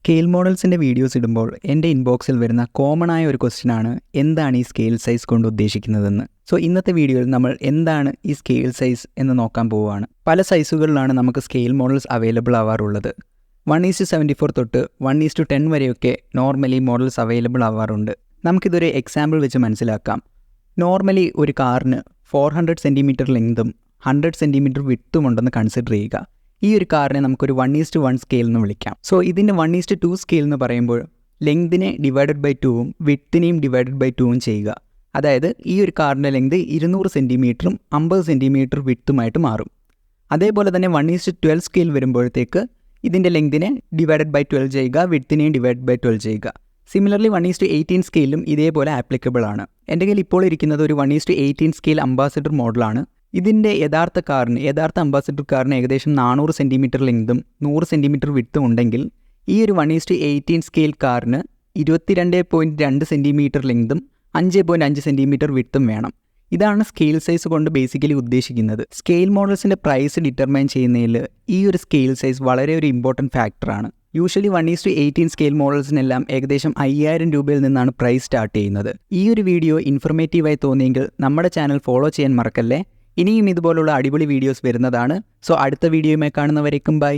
Scale മോഡൽസിൻ്റെ videos ഇടുമ്പോൾ എൻ്റെ ഇൻബോക്സിൽ വരുന്ന കോമൺ ആയ ഒരു ക്വസ്റ്റ്യനാണ് എന്താണ് ഈ സ്കെയിൽ സൈസ് കൊണ്ട് ഉദ്ദേശിക്കുന്നതെന്ന്. സോ ഇന്നത്തെ വീഡിയോയിൽ നമ്മൾ എന്താണ് ഈ സ്കെയിൽ സൈസ് എന്ന് നോക്കാൻ പോവുകയാണ്. പല സൈസുകളിലാണ് നമുക്ക് സ്കെയിൽ മോഡൽസ് അവൈലബിൾ ആവാറുള്ളത്. 1:74 തൊട്ട് 1:10 വരെയൊക്കെ നോർമലി മോഡൽസ് അവൈലബിൾ ആവാറുണ്ട്. നമുക്കിതൊരു എക്സാമ്പിൾ വെച്ച് മനസ്സിലാക്കാം. നോർമലി ഒരു കാറിന് 400 സെൻറ്റിമീറ്റർ ലെങ്തും 100 സെൻറ്റിമീറ്റർ വിഡ്ത്തും ഉണ്ടെന്ന് കൺസിഡർ ചെയ്യുക. ഈ ഒരു കാറിനെ നമുക്കൊരു 1:1 സ്കെയിൽ എന്ന് വിളിക്കാം. സോ ഇതിൻ്റെ 1:2 സ്കെയിൽ എന്ന് പറയുമ്പോൾ ലെങ്തിനെ ഡിവൈഡഡ് ബൈ 2ഉം വിഡ്ത്തിനെയും ഡിവൈഡഡ് ബൈ 2ഉം ചെയ്യുക. അതായത് ഈ ഒരു കാറിൻ്റെ ലെങ്ത് 200 സെൻറ്റിമീറ്ററും 50 സെൻറ്റിമീറ്റർ വിഡ്ത്തുമായിട്ട് മാറും. അതേപോലെ തന്നെ 1:12 സ്കെയിൽ വരുമ്പോഴത്തേക്ക് ഇതിൻ്റെ ലെങ്തിനെ ഡിവൈഡഡ് ബൈ 12 ചെയ്യുക, വിഡ്ത്തിനെയും ഡിവൈഡ് ബൈ 12 ചെയ്യുക. സിമിലർലി 1:18 സ്കെയിലും ഇതേപോലെ ആപ്ലിക്കബിൾ ആണ്. എൻ്റെ കയ്യിൽ ഇപ്പോൾ ഇരിക്കുന്നത് ഒരു 1:18 സ്കെയിൽ അംബാസഡർ മോഡലാണ്. ഇതിൻ്റെ യഥാർത്ഥ അംബാസഡർ കാറിന് ഏകദേശം 400 സെൻറ്റിമീറ്റർ ലെങ്തും 100 സെൻറ്റിമീറ്റർ വിഡ്ത്തും ഉണ്ടെങ്കിൽ ഈ ഒരു 1:18 സ്കെയിൽ കാറിന് 22.2 സെൻറ്റിമീറ്റർ ലെങ്തും 5.5 സെൻറ്റിമീറ്റർ വിഡ്ത്തും വേണം. ഇതാണ് സ്കെയിൽ സൈസ് കൊണ്ട് ബേസിക്കലി ഉദ്ദേശിക്കുന്നത്. സ്കെയിൽ മോഡൽസിൻ്റെ പ്രൈസ് ഡിറ്റർമൈൻ ചെയ്യുന്നതിൽ ഈ ഒരു സ്കെയിൽ സൈസ് വളരെ ഒരു ഇമ്പോർട്ടൻറ്റ് ഫാക്ടറാണ്. യൂഷ്വലി 1:18 സ്കെയിൽ മോഡൽസിനെല്ലാം ഏകദേശം 5000 രൂപയിൽ നിന്നാണ് പ്രൈസ് സ്റ്റാർട്ട് ചെയ്യുന്നത്. ഈ ഒരു വീഡിയോ ഇൻഫർമേറ്റീവായി തോന്നിയെങ്കിൽ നമ്മുടെ ചാനൽ ഫോളോ ചെയ്യാൻ മറക്കല്ലേ. ഇനിയും ഇതുപോലുള്ള അടിപൊളി വീഡിയോസ് വരുന്നതാണ്. സോ അടുത്ത വീഡിയോയുമായി കാണുന്നവരേക്കും ബൈ.